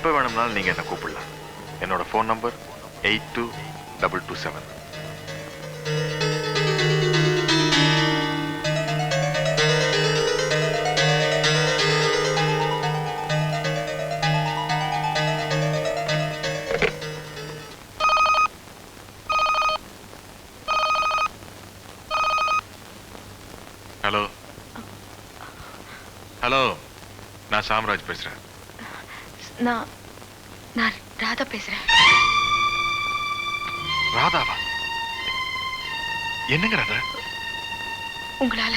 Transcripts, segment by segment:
எப்போ வேணும்னாலும் நீங்கள் என்னை கூப்பிடலாம். என்னோட ஃபோன் நம்பர் 8227. ஹலோ ஹலோ, நான் சாம்ராஜ் பேசுறேன். நான் ராதா பேசுறேன். ராதாவா? என்னங்க ராதா? உங்களால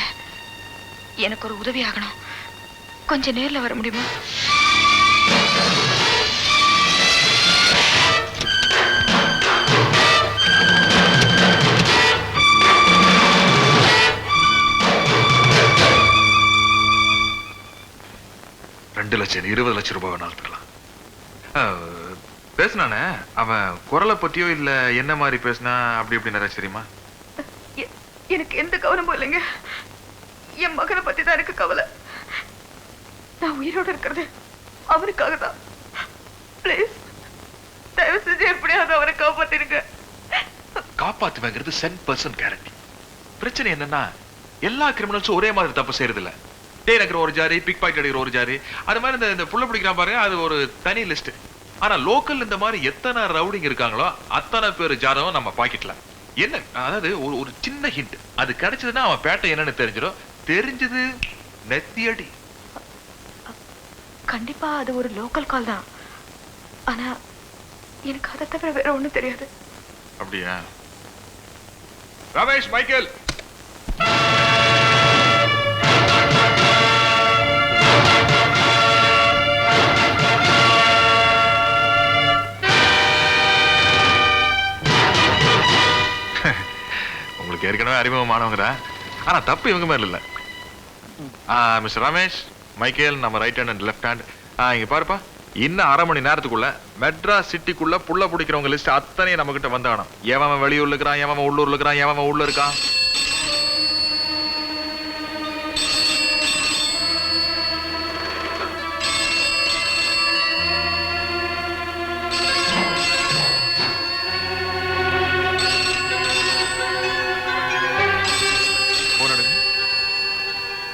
எனக்கு ஒரு உதவி ஆகணும். கொஞ்சம் நேர்ல வர முடியுமா? $2,00,000 $20,00,000 வேணாலும் தரலாம். பேசினானே அவன் குரலை பத்தியோ இல்ல என்ன மாதிரி பேசினா அப்படி இப்படி நிறைய தெரியுமா? எனக்கு எந்த கவனமும் இல்லைங்க. என் மகனை பத்தி தான் எனக்கு கவலை. நான் உயிரோட இருக்கிறது அவனுக்காக தான். பிளீஸ் தயவு செஞ்சு எப்படியாவது அவனை காப்பாத்திருங்க. காப்பாத்துவேங்கிறது 100% கேரண்டி. பிரச்சனை என்னன்னா எல்லா கிரிமினல்ஸும் ஒரே மாதிரி தப்பு செய்யறது இல்ல. டே நகர் ஒரு ஜாரி, பிக் பாக்கெட் அடிக்கிற ஒரு ஜாரி, அது மாதிரி இந்த புள்ள பிடிக்கிறான் பாருங்க, அது ஒரு தனி லிஸ்ட். ஆனா லோக்கல் இந்த மாதிரி எத்தனை ரவுடிங் இருக்காங்களோ அத்தனை பேர் ஜாதகம் நம்ம பாக்கெட்ல. என்ன அதாவது ஒரு சின்ன ஹிண்ட் அது கிடைச்சதுன்னா அவன் பேட்டை என்னன்னு தெரிஞ்சிடும். தெரிஞ்சது நெத்தியடி. கண்டிப்பா அது ஒரு லோக்கல் கால் தான். ஆனா எனக்கு அதை தவிர வேற ஒண்ணும் தெரியாது. அப்படியா? ரமேஷ், மைக்கேல், உங்களுக்கு ஏற்கனவே அறிமுகமானவங்க தான். ஆனா தப்பு இவங்க மேல இல்ல. மிஸ்டர் ரமேஷ், மைக்கேல், நம்ம right hand and left hand. இங்க பாருப்பா, இன்னும் 1/2 மணி நேரத்துக்குள்ள மெட்ராஸ் சிட்டிக்குள்ள புள்ள பிடிக்கிறவங்க லிஸ்ட் அத்தனையும் நம்ம கிட்ட வந்தாகணும். எவன் வெளியூர்ல இருக்கிறான், எவன் உள்ளூர்ல இருக்கிறான், எவன் உள்ள இருக்கான்.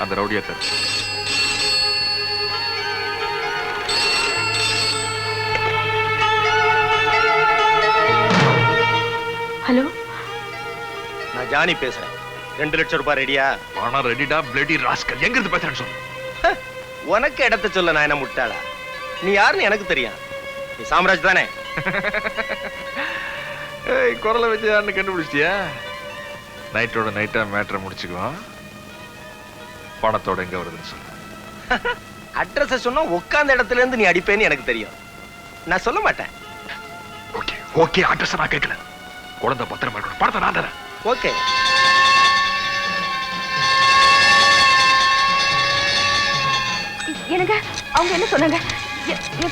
அந்த ரவுடியா தர. ஹலோ, நான் ஜானி பேசுறேன். $2,00,000 ரெடியா? பணம் ரெடிடா. பிளடி ராஸ்கல், எங்க இருந்து பேசுறேன்னு சொல்லு. உனக்கு இடத்த சொல்ல நான் என்ன முட்டாளா? நீ யாருன்னு எனக்கு தெரியும். நீ சாம்ராஜ் தானே? குரலை வச்சு யாருன்னு கண்டுபிடிச்சிட்டியா? நைட்டோட நைட்டா மேட்டரை முடிச்சுக்குவோம். பணத்தோட எங்க வருதுன்னு சொல்லு. அட்ரஸ் சொன்னா உட்கார்ந்த இடத்துல இருந்து நீ அடிப்பேன்னு எனக்கு தெரியும். நான் சொல்ல மாட்டேன். ஓகே ஓகே, அட்ரஸ் நான் கேட்கல. குழந்தை பத்திரமா இருக்கணும். பணத்தை நான் தரேன். ஓகே. எனக்கு அவங்க என்ன சொன்னாங்க?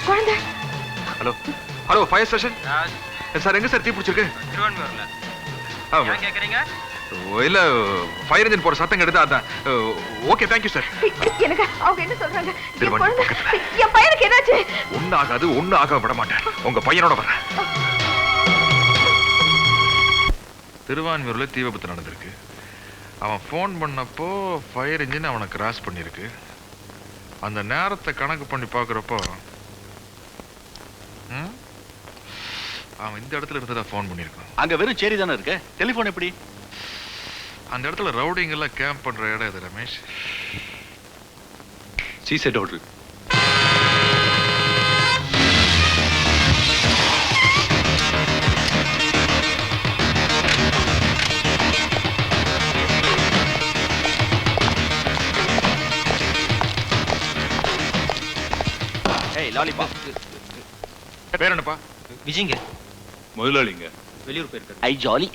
குழந்தை. Hello hello, fire station sir. எங்க சார் தீ பிடிச்சிருக்கு? திருவான்மியூர்ல. ஏன் கேக்குறீங்க? இல்ல, ஃபயர் இன்ஜின் போற சத்தம் கேட்டது அதான். Okay, thank you sir. எனக்கு அவங்க என்ன சொல்றாங்க? என் பையனுக்கு என்னாச்சு? ஒண்ணு ஆகாது, ஒண்ணு ஆக விட மாட்டேன். உங்க பையனோட வரேன். திருவான்மியூர்ல தீ விபத்து நடந்திருக்கு. அவன் ஃபோன் பண்ணப்போ ஃபயர் இன்ஜின் அவனை கிராஸ் பண்ணிருக்கு. அந்த நேரத்தை கணக்கு பண்ணி பாக்குறப்போ அவன் இந்த இடத்துல இருந்ததா ஃபோன் பண்ணிருக்கான். அங்க வெறும் சேரி தானே இருக்கு, டெலிபோன் எப்படி? அந்த இடத்துல ரவுடிங் எல்லாம் கேம்ப் பண்ற இடம் இது ரமேஷ். Seaside hotel. ஏய் லாலிபாப். பேர் என்னப்பா? விஜய்ங்க. முதலாளிங்க வெளியூர் போயிருக்காரு. ஐ ஜாலி.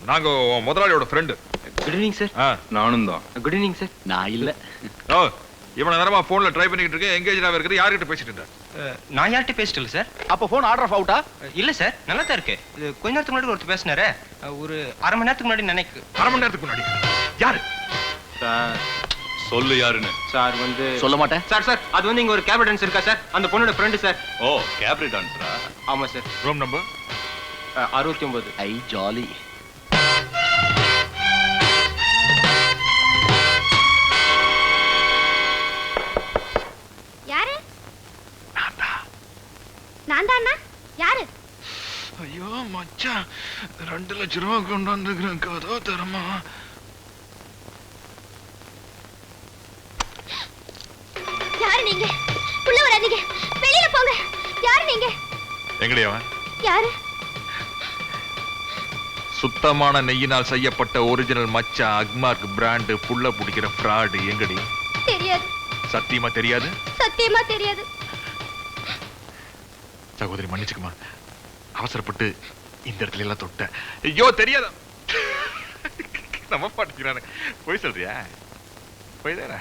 நாங்க முதலாளியோட ஃப்ரெண்டு. Good evening sir. நானும் தான். Good evening sir. நான் இல்ல. இவனை நேரமா போன்ல ட்ரை பண்ணிட்டு இருக்கேன். எங்கேஜ்டா இருக்குது. யார்கிட்ட பேசிட்டு இருந்தா? நான் யார்கிட்ட பேசிட்டு இல்ல சார். அப்ப போன் ஆர்டர் ஆஃப் அவுட்டா? இல்ல சார், நல்லா தான் இருக்கு. கொஞ்ச நேரத்துக்கு முன்னாடி ஒருத்தர் பேசினாரு. ஒரு 1/2 மணி நேரத்துக்கு முன்னாடி நினைக்கு. 1/2 மணி நேரத்துக்கு முன்னாடி யாரு? சொல்லு யாருன்னு. சார் வந்து சொல்ல மாட்டேன். சார் சார் அது வந்து இங்க ஒரு கேப் டான்ஸ் இருக்கா சார், அந்த பொண்ணோட ஃப்ரெண்டு சார். ஓ, கேப்ரி டான்ஸரா? ஆமா சார். Room number 69. ஐ ஜாலி. யாரு? நான் தான். யாரு? ஐயோ மச்சான், 2 லட்சம் ரூபா கொண்டு வந்துக்கிறேன், கதோ தரமா? யாரு நீங்க? உள்ள வராதீங்க, வெளியில போங்க. யாரு நீங்க? எங்கடி அவன்? யாரு? சுத்தமான நெய்யினால் செய்யப்பட்ட ஒரிஜினல் மச்சா அக்மார்க் பிராண்ட் புள்ள பிடிக்கிற ஃப்ராடு. எங்கடி? தெரியாது. சத்தியமா தெரியாது? சத்தியமா தெரியாது. சகோதரி மன்னிச்சுக்குமா, அவசரப்பட்டு இந்த இடத்துல எல்லாம் தொட்ட. ஐயோ தெரியாதா? நம்ம பாட்டுக்கிறானே. போய் சொல்றியா? போய் தானே.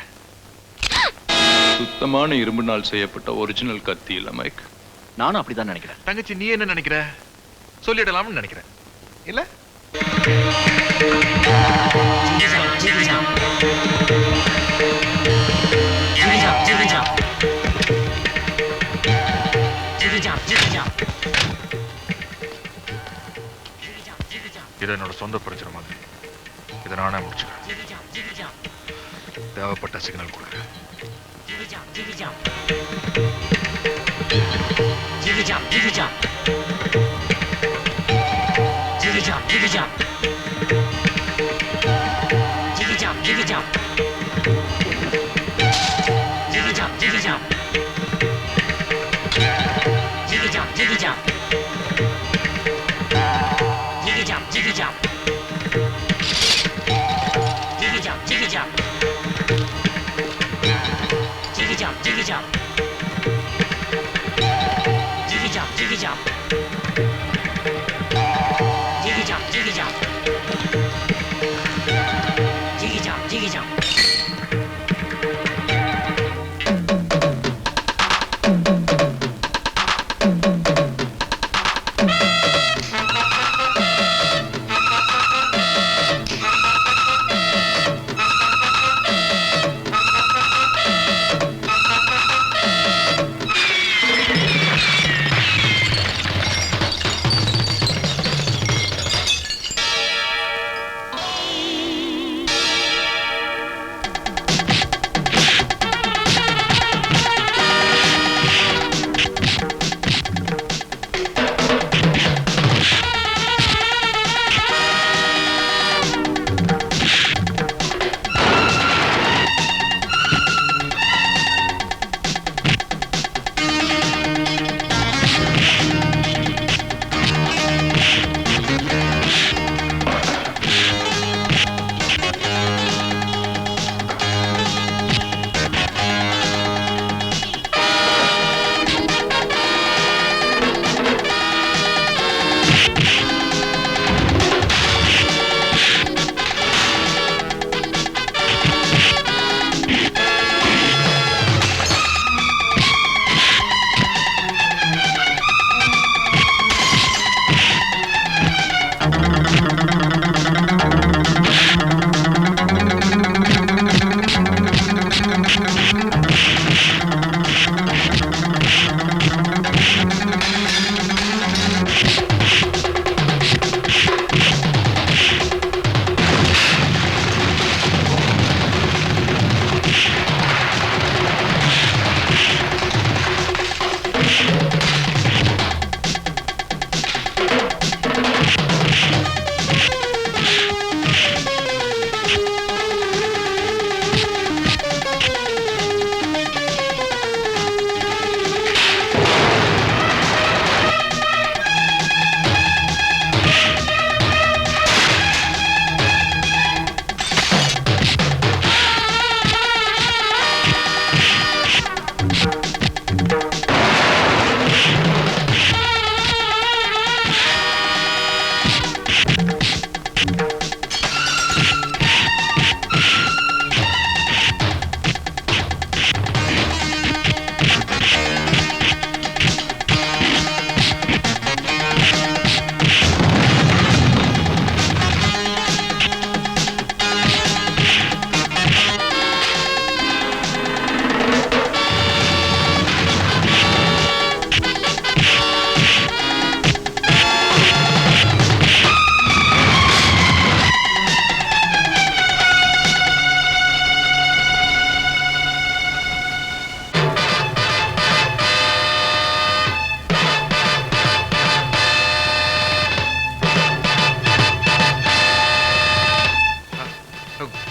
சுத்தமான இரும்பினால் செய்யப்பட்ட ஒரிஜினல் கத்தி இல்ல மைக். நானும் அப்படிதான் நினைக்கிறேன். தங்கச்சி நீ என்ன நினைக்கிற? சொல்லிடலாம்னு நினைக்கிறேன் இல்ல? இது என்னோட சொந்த பிரச்சனை மாதிரி. இதை நானே முடிச்சுக்கிறேன். தேவைப்பட்ட சிக்னல் கொடுக்குறேன்.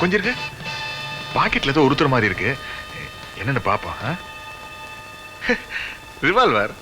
கொஞ்சம் இருங்க. பாக்கெட்ல ஏதோ உறுத்துற மாதிரி இருக்கு. என்னன்னு பாப்போம். ரிவால்வர்.